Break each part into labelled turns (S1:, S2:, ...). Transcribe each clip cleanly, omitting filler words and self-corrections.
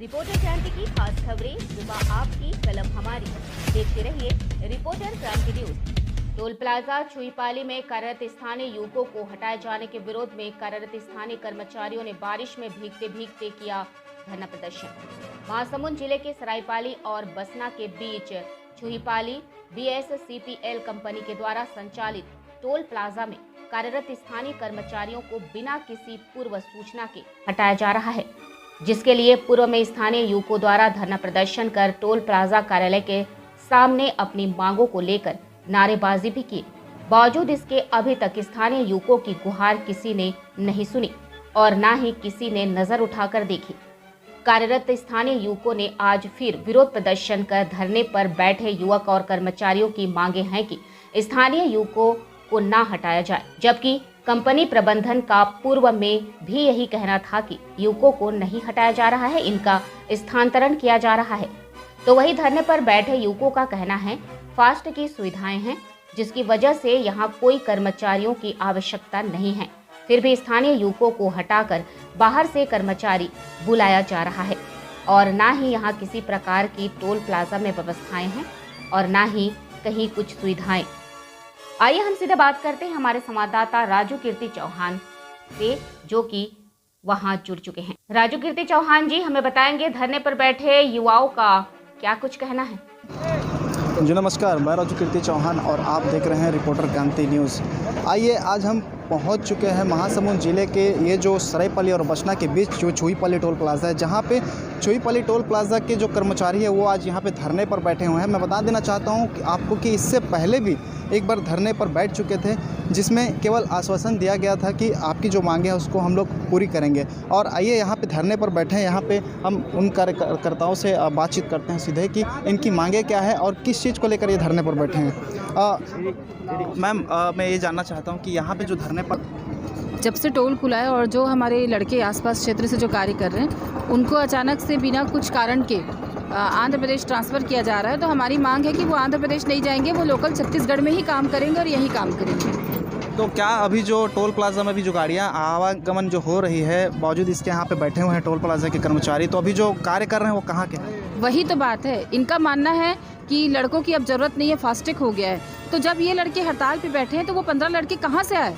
S1: Reporter क्रांति की खास खबरें, सुबह आपकी, कलम हमारी। देखते रहिए रिपोर्टर क्रांति न्यूज। टोल प्लाजा छुईपाली में कार्यरत स्थानीय युवकों को हटाए जाने के विरोध में कार्यरत स्थानीय कर्मचारियों ने बारिश में भीगते भीगते किया धरना प्रदर्शन। महासमुंद जिले के सरायपाली और बसना के बीच छुईपाली BSCPL कंपनी के द्वारा संचालित टोल प्लाजा में कार्यरत स्थानीय कर्मचारियों को बिना किसी पूर्व सूचना के हटाया जा रहा है, जिसके लिए पूर्व में स्थानीय युवकों द्वारा धरना प्रदर्शन कर टोल प्लाजा कार्यालय के सामने अपनी मांगों को लेकर नारेबाजी भी की। बावजूद इसके अभी तक स्थानीय युवकों की गुहार किसी ने नहीं सुनी और न ही किसी ने नजर उठाकर देखी। कार्यरत स्थानीय युवकों ने आज फिर विरोध प्रदर्शन कर धरने पर बैठे युवक और कर्मचारियों की मांगे हैं कि स्थानीय युवकों को न हटाया जाए, जबकि कंपनी प्रबंधन का पूर्व में भी यही कहना था कि युवकों को नहीं हटाया जा रहा है, इनका स्थानांतरण किया जा रहा है। तो वही धरने पर बैठे युवकों का कहना है फास्ट की सुविधाएं हैं, जिसकी वजह से यहां कोई कर्मचारियों की आवश्यकता नहीं है, फिर भी स्थानीय युवकों को हटाकर बाहर से कर्मचारी बुलाया जा रहा है और ना ही यहां किसी प्रकार की टोल प्लाजा में व्यवस्थाएं हैं और ना ही कहीं कुछ सुविधाएं। आइए हम सीधे बात करते हैं हमारे संवाददाता राजू कीर्ति चौहान से, जो कि वहां जुड़ चुके हैं। राजू कीर्ति चौहान जी, हमें बताएंगे धरने पर बैठे युवाओं का क्या कुछ कहना है।
S2: जी नमस्कार, मैं राजू कीर्ति चौहान और आप देख रहे हैं रिपोर्टर क्रांति न्यूज़। आइए आज हम पहुंच चुके हैं महासमुंद जिले के ये जो सरायपाली और बसना के बीच जो छुईपाली टोल प्लाजा है, जहां पे छुईपाली टोल प्लाजा के जो कर्मचारी है वो आज यहां पे धरने पर बैठे हुए हैं। मैं बता देना चाहता हूं कि आपको कि इससे पहले भी एक बार धरने पर बैठ चुके थे, जिसमें केवल आश्वासन दिया गया था कि आपकी जो मांगे हैं उसको हम लोग पूरी करेंगे। और आइए यहाँ पे धरने पर बैठे हैं, यहाँ पे हम उन कार्यकर्ताओं से बातचीत करते हैं सीधे कि इनकी मांगे क्या है और किस चीज़ को लेकर ये धरने पर बैठे हैं। मैम, मैं ये जानना चाहता हूँ कि यहाँ पे जो धरने पर
S3: जब से टोल खुला है और जो हमारे लड़के आसपास क्षेत्र से जो कार्य कर रहे हैं उनको अचानक से बिना कुछ कारण के आंध्र प्रदेश ट्रांसफ़र किया जा रहा है, तो हमारी मांग है कि वो आंध्र प्रदेश नहीं जाएंगे, वो लोकल छत्तीसगढ़ में ही काम करेंगे और यहीं काम करेंगे।
S2: तो क्या अभी जो टोल प्लाजा में भी जो गाड़ियाँ आवागमन जो हो रही है, बावजूद इसके यहाँ पे बैठे हुए हैं टोल प्लाजा के कर्मचारी, तो अभी जो कार्य कर रहे हैं वो कहाँ के हैं?
S3: वही तो बात है, इनका मानना है कि लड़कों की अब ज़रूरत नहीं है, फास्टैग हो गया है। तो जब ये लड़के हड़ताल पे बैठे हैं तो वो 15 लड़के कहाँ से आए?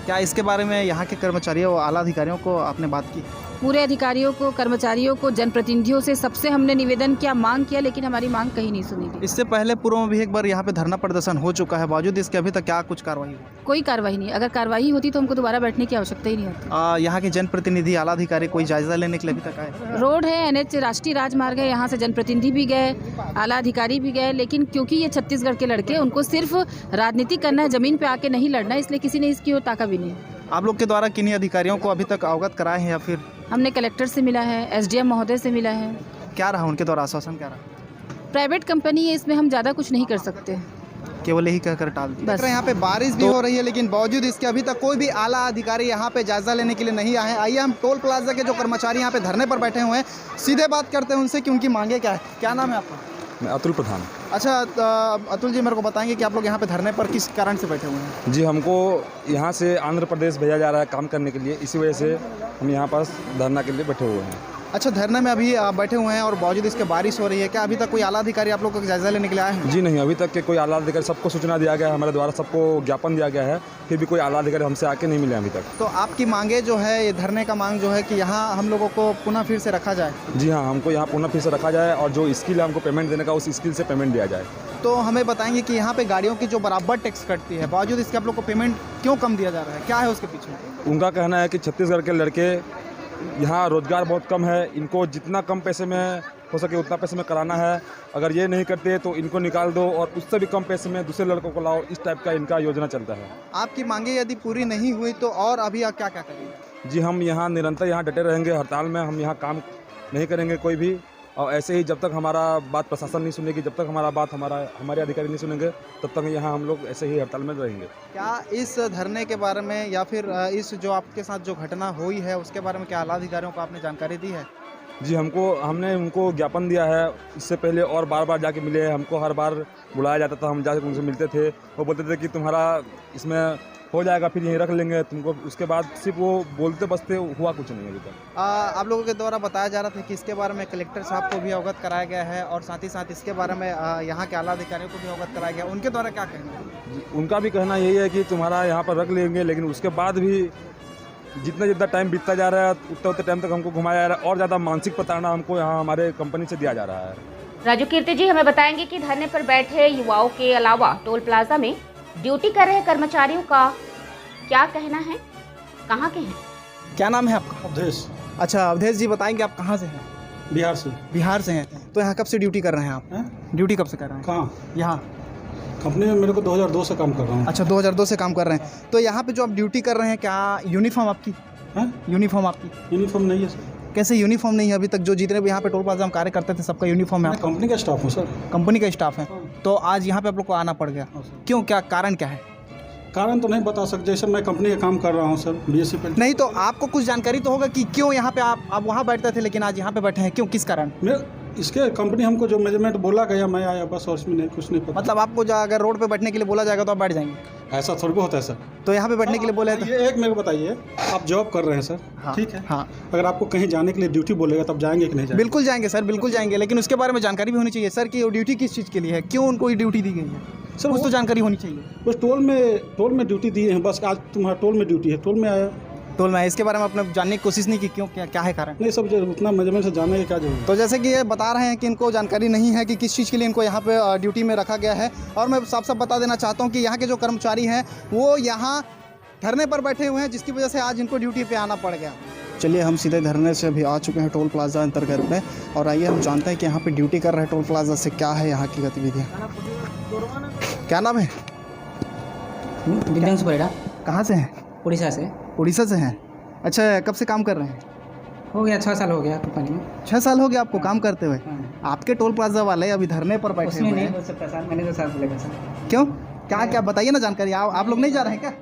S2: क्या इसके बारे में यहाँ के कर्मचारियों और आला अधिकारियों को आपने बात की?
S3: पूरे अधिकारियों को, कर्मचारियों को, जनप्रतिनिधियों से सबसे हमने निवेदन किया, मांग किया, लेकिन हमारी मांग कहीं नहीं सुनी गई।
S2: इससे पहले पूर्व में भी एक बार यहाँ पे धरना प्रदर्शन हो चुका है, बावजूद इसके अभी तक क्या कुछ कार्रवाई हुई?
S3: कोई कार्रवाई नहीं। अगर कार्रवाई होती तो हमको दोबारा बैठने की आवश्यकता ही नहीं होती।
S2: यहाँ के जनप्रतिनिधि, आला अधिकारी कोई जायजा लेने के लिए अभी तक आए?
S3: रोड है, NH राष्ट्रीय राजमार्ग है, यहाँ से जनप्रतिनिधि भी गए, आला अधिकारी भी गए, लेकिन क्योंकि ये छत्तीसगढ़ के लड़के, उनको सिर्फ राजनीति करना है, ज़मीन पे आके नहीं लड़ना है, इसलिए किसी ने इसकी ओर ताका भी नहीं।
S2: आप लोग के द्वारा किन्हीं अधिकारियों को अभी तक अवगत कराए हैं या फिर?
S3: हमने कलेक्टर से मिला है, SDM महोदय से मिला है।
S2: क्या रहा उनके द्वारा आश्वासन, क्या रहा?
S3: प्राइवेट कंपनी है, इसमें हम ज़्यादा कुछ नहीं कर सकते,
S2: केवल यही कहकर टाल दिया।
S3: बस।
S2: यहाँ पे बारिश भी हो रही है, लेकिन बावजूद इसके अभी तक कोई भी आला अधिकारी यहाँ पे जायजा लेने के लिए नहीं आए हैं। आइए हम टोल प्लाजा के जो कर्मचारी यहाँ पे धरने पर बैठे हुए हैं, सीधे बात करते हैं उनसे कि उनकी मांगे क्या है। क्या नाम है आपका?
S4: मैं अतुल प्रधान।
S2: अच्छा, अतुल जी, मेरे को बताएंगे कि आप लोग यहाँ पे धरने पर किस कारण से बैठे हुए हैं?
S4: जी, हमको यहाँ से आंध्र प्रदेश भेजा जा रहा है काम करने के लिए, इसी वजह से हम यहाँ पास धरना के लिए बैठे हुए हैं।
S2: अच्छा, धरने में अभी बैठे हुए हैं और बावजूद इसके बारिश हो रही है, क्या अभी तक कोई आला अधिकारी आप लोग को जायजा लेने के लिए आए हैं?
S4: जी नहीं, अभी तक के कोई आला अधिकारी, सबको सूचना दिया गया है, हमारे द्वारा सबको ज्ञापन दिया गया है, फिर भी कोई आला अधिकारी हमसे आके नहीं मिले अभी तक।
S2: तो आपकी मांगे जो है, ये धरने का मांग जो है कि यहाँ हम लोगों को पुनः फिर से रखा जाए?
S4: जी हाँ, हमको यहाँ पुनः फिर से रखा जाए और जो स्किल है हमको पेमेंट देने का, उस स्किल से पेमेंट दिया जाए।
S2: तो हमें बताएंगे कि यहाँ पे गाड़ियों की जो बराबर टैक्स कटती है, बावजूद इसके आप लोग को पेमेंट क्यों कम दिया जा रहा है, क्या है उसके पीछे?
S4: उनका कहना है कि छत्तीसगढ़ के लड़के, यहाँ रोजगार बहुत कम है, इनको जितना कम पैसे में हो सके उतना पैसे में कराना है, अगर ये नहीं करते तो इनको निकाल दो और उससे भी कम पैसे में दूसरे लड़कों को लाओ, इस टाइप का इनका योजना चलता है।
S2: आपकी मांगे यदि पूरी नहीं हुई तो और अभी आप क्या क्या करेंगे?
S4: जी, हम यहाँ निरंतर यहाँ डटे रहेंगे, हड़ताल में हम यहाँ काम नहीं करेंगे कोई भी, और ऐसे ही जब तक हमारा बात प्रशासन नहीं सुनेगी, जब तक हमारा बात हमारे अधिकारी नहीं सुनेंगे, तब तक यहाँ हम लोग ऐसे ही हड़ताल में रहेंगे।
S2: क्या इस धरने के बारे में या फिर इस जो आपके साथ जो घटना हुई है उसके बारे में क्या आला अधिकारियों को आपने जानकारी दी है?
S4: जी, हमने उनको ज्ञापन दिया है, इससे पहले और बार बार जाके मिले हैं, हमको हर बार बुलाया जाता था, हम जाके उनसे मिलते थे, वो बोलते थे कि तुम्हारा इसमें हो जाएगा, फिर यहीं रख लेंगे तुमको। उसके बाद सिर्फ वो बोलते बसते हुआ कुछ नहीं अभी तक।
S2: आप लोगों के द्वारा बताया जा रहा था कि इसके बारे में कलेक्टर साहब को भी अवगत कराया गया है और साथ ही साथ इसके बारे में यहाँ के आला अधिकारियों को भी अवगत कराया गया। उनके द्वारा क्या कहना है?
S4: उनका भी कहना यही है कि तुम्हारा यहाँ पर रख लेंगे, लेकिन उसके बाद भी जितना जितना टाइम बीतता जा रहा है उतना उतना टाइम तक हमको घुमाया जा रहा है और ज़्यादा मानसिक प्रताड़ना हमको यहाँ हमारे कंपनी से दिया जा रहा है।
S1: राजू कीर्ति जी हमें बताएंगे कि धरने पर बैठे युवाओं के अलावा टोल प्लाजा में ड्यूटी कर रहे कर्मचारियों का क्या कहना है, कहाँ के हैं?
S2: क्या नाम है आपका?
S5: अवधेश।
S2: अच्छा अवधेश जी, बताएंगे आप कहाँ से हैं?
S5: बिहार से।
S2: बिहार से हैं। तो यहाँ कब से ड्यूटी कर रहे हैं आप? ड्यूटी कब से कर रहे हैं?
S5: कहाँ?
S2: यहाँ
S5: कंपनी में मेरे को 2002 से काम कर रहा हूँ।
S2: अच्छा 2002 से काम कर रहे हैं। तो यहाँ पे जो आप ड्यूटी कर रहे हैं, क्या यूनिफॉर्म आपकी? यूनिफॉर्म आपकी?
S5: यूनिफॉर्म नहीं है सर।
S2: कैसे यूनिफॉर्म नहीं है? अभी तक जो जितने भी यहाँ पे टोल प्लाजा में कार्य करते थे सबका यूनिफॉर्म है।
S5: मैं कंपनी का स्टाफ हूँ सर।
S2: कंपनी का स्टाफ है। तो आज यहाँ पे आप लोग को आना पड़ गया, क्यों? क्या कारण क्या है?
S5: कारण तो नहीं बता सकते, जैसे मैं कंपनी का काम कर रहा हूँ सर, बीएससी पे।
S2: नहीं तो आपको कुछ जानकारी तो होगा कि क्यों यहाँ पे आप वहाँ बैठते थे लेकिन आज यहाँ पे बैठे हैं, क्यों, किस कारण?
S5: मैं इसके कंपनी हमको जो मैनेजमेंट बोला गया मैं आया बस, और इसमें नहीं कुछ नहीं पता।
S2: मतलब आपको अगर रोड पे बैठने के लिए बोला जाएगा तो आप बैठ जाएंगे?
S5: ऐसा थोड़ी बहुत है सर।
S2: तो यहाँ पे बैठने के लिए बोले तो
S5: ये एक मेरे को बताइए, आप जॉब कर रहे हैं सर, ठीक है?
S2: हाँ,
S5: अगर आपको कहीं जाने के लिए ड्यूटी बोलेगा तब जाएंगे कि नहीं जाएंगे?
S2: बिल्कुल जाएंगे सर, बिल्कुल जाएंगे, लेकिन उसके बारे में जानकारी भी होनी चाहिए सर कि वो ड्यूटी किस चीज़ के लिए है, क्यों उनको ये ड्यूटी दी गई है
S5: सर।
S2: कुछ तो जानकारी होनी चाहिए।
S5: बस टोल में ड्यूटी दिए हैं, बस आज तुम्हारा टोल में ड्यूटी है, टोल में आया।
S2: टोल में इसके बारे में आपने जानने की कोशिश नहीं की, क्यों, क्या है कारण?
S5: नहीं सब उतना मैनेजमेंट से जानने की क्या जरूरत।
S2: तो जैसे कि ये बता रहे हैं कि इनको जानकारी नहीं है कि किस चीज़ के लिए इनको यहाँ पे ड्यूटी में रखा गया है। और मैं साफ साफ बता देना चाहता हूँ कि यहाँ के जो कर्मचारी हैं वो यहाँ धरने पर बैठे हुए हैं, जिसकी वजह से आज इनको ड्यूटी पे आना पड़ गया। चलिए हम सीधे धरने से अभी आ चुके हैं टोल प्लाजा अंतर्गत में, और आइए हम जानते हैं कि यहाँ पे ड्यूटी कर रहे हैं टोल प्लाजा से क्या है यहाँ की गतिविधियाँ। क्या नाम है?
S6: दिव्यांश परिड़ा।
S2: कहाँ से हैं?
S6: उड़ीसा से।
S2: उड़ीसा से हैं। अच्छा, कब से काम कर रहे हैं?
S6: हो गया 6 साल हो गया कंपनी में।
S2: 6 साल हो गया आपको काम करते हुए?
S6: हाँ।
S2: आपके टोल प्लाजा वाले अभी धरने पर बैठे
S6: उसमें
S2: हुए
S6: नहीं
S2: हैं।
S6: बोल सकता सर, मैंने तो साथ बोलेगा सर।
S2: क्यों, क्या क्या बताइए ना जानकारी। आप लोग नहीं जा रहे हैं क्या?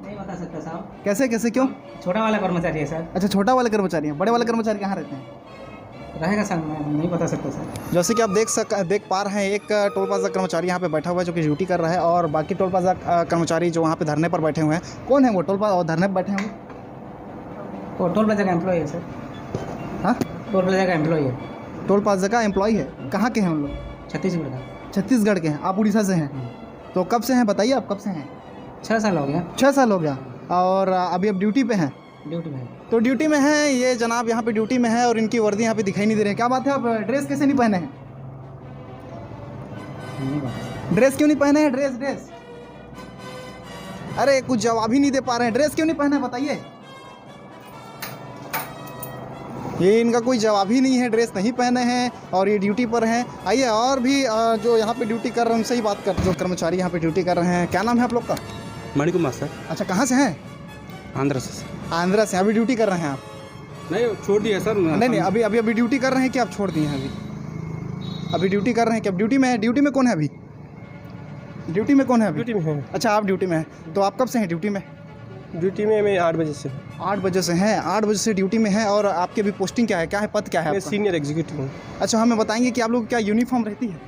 S6: नहीं बता सकता साहब।
S2: कैसे कैसे, क्यों?
S6: छोटा वाला कर्मचारी है सर।
S2: अच्छा, छोटा वाले कर्मचारी हैं। बड़े वाले कर्मचारी कहाँ रहते हैं?
S6: रहेगा सर, मैं नहीं बता सकता सर।
S2: जैसे कि आप देख पा रहे हैं, एक टोल प्लाजा कर्मचारी यहाँ पे बैठा हुआ है जो कि ड्यूटी कर रहा है, और बाकी टोल प्लाजा कर्मचारी जो वहाँ पे धरने पर बैठे हुए हैं। कौन है वो टोल प्लाजा और धरने पर बैठे हुए?
S6: वो टोल प्लाजा का एम्प्लॉय है सर।
S2: हाँ,
S6: टोल प्लाजा का एम्प्लॉय है।
S2: टोल प्लाजा का एम्प्लॉय है। कहाँ के हैं उन लोग?
S6: छत्तीसगढ़ का।
S2: छत्तीसगढ़ के हैं। आप उड़ीसा से हैं। तो कब से हैं बताइए, आप कब से हैं?
S6: 6 साल हो गया।
S2: 6 साल हो गया। और अभी आप ड्यूटी पे हैं?
S6: ड्यूटी में।
S2: तो ड्यूटी में हैं ये जनाब, यहाँ पे ड्यूटी में है और इनकी वर्दी यहाँ पे दिखाई नहीं दे रही है। क्या बात है, आप ड्रेस कैसे नहीं पहने हैं? ड्रेस क्यों नहीं पहने हैं? ड्रेस अरे कुछ जवाब ही नहीं दे पा रहे हैं। ड्रेस क्यों नहीं पहने बताइए? ये इनका कोई जवाब ही नहीं है, ड्रेस नहीं पहने हैं और ये ड्यूटी पर हैं। आइए और भी जो यहाँ पे ड्यूटी कर रहे हैं उनसे ही बात कर, जो कर्मचारी यहाँ पे ड्यूटी कर रहे हैं। क्या नाम है आप लोग का?
S7: मणिकुमार सर।
S2: अच्छा, कहाँ से हैं?
S7: आंध्र से।
S2: आंध्रा से। अभी ड्यूटी कर रहे हैं आप?
S7: नहीं छोड़ दिया सर।
S2: नहीं, अभी ड्यूटी कर रहे हैं कि आप छोड़ दिए हैं? अभी ड्यूटी कर रहे हैं कि आप ड्यूटी में है? ड्यूटी में कौन है अभी? ड्यूटी में कौन है अभी?
S7: ड्यूटी में है।
S2: अच्छा, आप ड्यूटी में हैं। तो आप कब से हैं ड्यूटी में?
S7: ड्यूटी में मैं 8 बजे से।
S2: 8 बजे से हैं। 8 बजे से ड्यूटी में हैं। और आपकी अभी पोस्टिंग क्या है, पद क्या है
S7: मैं
S2: आपका?
S7: सीनियर एग्जीक्यूटिव हूँ।
S2: अच्छा, हमें बताएंगे कि आप लोग क्या यूनिफॉर्म रहती है?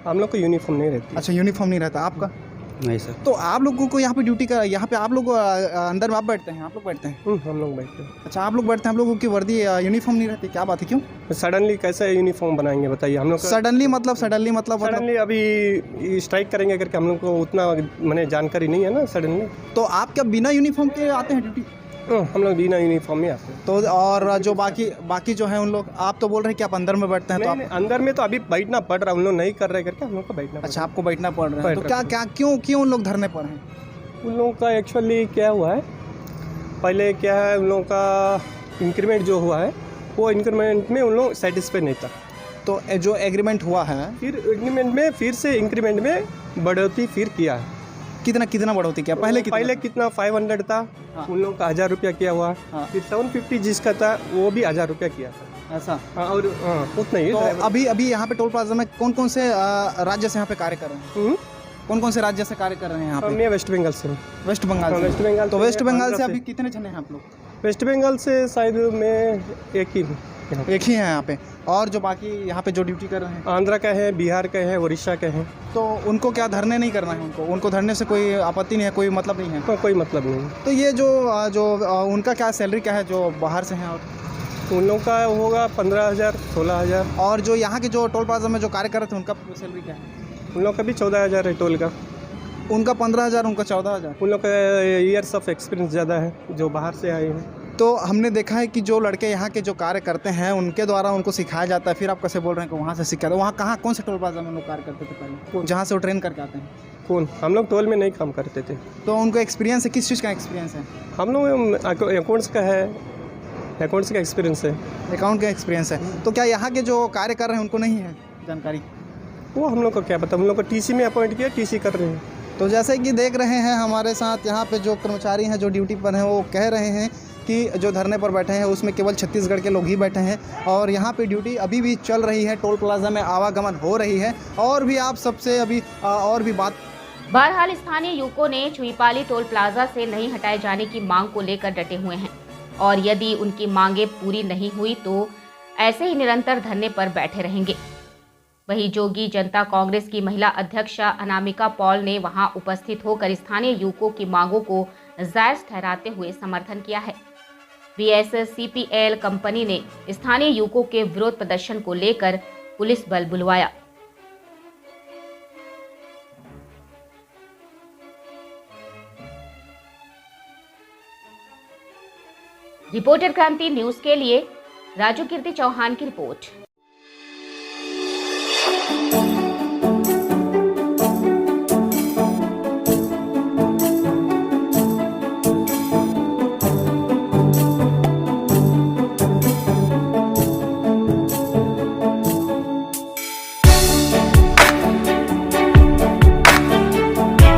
S7: हम लोग को यूनिफॉर्म नहीं रहती।
S2: अच्छा, यूनिफॉर्म नहीं रहता आपका?
S7: नहीं सर।
S2: तो आप लोगों को यहाँ पे ड्यूटी कर, यहाँ पे आप लोग अंदर में आप बैठते हैं, आप लोग बैठते हैं?
S7: हम लोग बैठते हैं।
S2: अच्छा, आप लोग बैठते हैं, आप लोगों की वर्दी यूनिफॉर्म नहीं रहती, क्या बात है, क्यों?
S7: सडनली कैसे यूनिफॉर्म बनाएंगे बताइए हम लोग?
S2: सडनली मतलब
S7: सडनली अभी स्ट्राइक करेंगे करके हम लोग को उतना मैंने जानकारी नहीं है ना। सडनली
S2: तो आप क्या बिना यूनिफॉर्म के आते हैं ड्यूटी?
S7: हम लोग बिना यूनिफॉर्म में आते हैं।
S2: तो और जो बाकी जो है उन लोग, आप तो बोल रहे हैं कि आप अंदर में बैठते हैं, तो आप
S7: नहीं, अंदर में तो अभी बैठना पड़ रहा है, उन लोग नहीं कर रहे करके हम लोग को बैठना।
S2: अच्छा, आपको बैठना पड़ रहा है। तो
S7: बैठ
S2: क्या क्यों उन लोग धरने पर हैं?
S7: उन लोगों का एक्चुअली क्या हुआ है, पहले क्या है, उन लोगों का इंक्रीमेंट जो हुआ है वो इंक्रीमेंट में उन लोग सेटिस्फाई नहीं था।
S2: तो जो एग्रीमेंट हुआ है,
S7: फिर एग्रीमेंट में फिर से इंक्रीमेंट में बढ़ोतरी फिर किया है।
S2: कितना बढ़ोतरी किया? पहले
S7: कितना 500 था।
S2: हाँ।
S7: उन लोगों का 1000 रुपया किया हुआ।
S2: हाँ।
S7: फिर 750 जिसका था वो भी 1000 रुपया किया था।
S2: ऐसा?
S7: हाँ, और उतना ही।
S2: तो अभी यहाँ पे टोल प्लाजा में कौन से राज्य से यहाँ पे कार्य कर रहे हैं? कौन से राज्य से कार्य कर रहे हैं यहाँ पे?
S7: मैं वेस्ट बंगाल से हूँ।
S2: वेस्ट बंगाल से?
S7: वेस्ट बंगाल।
S2: तो वेस्ट बंगाल से अभी कितने जने हैं आप लोग?
S7: वेस्ट बंगाल से शायद मैं एक ही हूँ।
S6: यहाँ।
S2: एक ही है यहाँ पे, और जो बाकी यहाँ पे जो ड्यूटी कर रहे हैं
S7: आंध्रा का है, बिहार का है, उड़ीसा का है।
S2: तो उनको क्या धरने नहीं करना है? उनको धरने से कोई आपत्ति नहीं है, कोई मतलब नहीं है?
S7: कोई मतलब नहीं।
S2: तो ये जो उनका क्या सैलरी क्या है जो बाहर से हैं? और
S7: उन लोगों का होगा 15,000 16,000।
S2: और जो यहाँ के जो टोल प्लाजा में जो कार्य कर रहे थे उनका सैलरी क्या है?
S7: उन लोग का भी 14,000 है टोल का।
S2: उनका 15,000, उनका 14,000।
S7: उन लोग का ईयर्स ऑफ एक्सपीरियंस ज़्यादा है जो बाहर से आए हैं।
S2: तो हमने देखा है कि जो लड़के यहाँ के जो कार्य करते हैं उनके द्वारा उनको सिखाया जाता है, फिर आप कैसे बोल रहे हैं कि वहाँ से सीखा? वहाँ कहाँ, कौन से टोल प्लाजा में लोग कार्य करते थे पहले, जहाँ से वो ट्रेन करके आते हैं?
S7: कौन? हम लोग टोल में नहीं काम करते थे।
S2: तो उनको एक्सपीरियंस है, किस चीज़ का एक्सपीरियंस है?
S7: हम लोग अकाउंट्स का है, अकाउंट्स का एक्सपीरियंस है।
S2: अकाउंट का एक्सपीरियंस है। तो क्या यहाँ के जो कार्य कर रहे हैं उनको नहीं है जानकारी?
S7: वो हम लोग को क्या पता, हम लोग को टीसी में अपॉइंट किया, टीसी कर रहे हैं।
S2: तो जैसे कि देख रहे हैं हमारे साथ यहाँ पे जो कर्मचारी हैं जो ड्यूटी पर हैं वो कह रहे हैं कि जो धरने पर बैठे हैं उसमें केवल छत्तीसगढ़ के लोग ही बैठे हैं और यहाँ पे ड्यूटी अभी भी चल रही है, टोल प्लाजा में आवागमन हो रही है। और भी आप सबसे अभी और भी बात।
S1: बहरहाल स्थानीय युवकों ने छुईपाली टोल प्लाजा से नहीं हटाए जाने की मांग को लेकर डटे हुए हैं और यदि उनकी मांगें पूरी नहीं हुई तो ऐसे ही निरंतर धरने पर बैठे रहेंगे। वहीं जोगी जनता कांग्रेस की महिला अध्यक्षा अनामिका पॉल ने वहां उपस्थित होकर स्थानीय युवकों की मांगों को जायज ठहराते हुए समर्थन किया है। BSCPL कंपनी ने स्थानीय युवकों के विरोध प्रदर्शन को लेकर पुलिस बल बुलवाया। रिपोर्टर क्रांति न्यूज के लिए राजू कीर्ति चौहान की रिपोर्ट।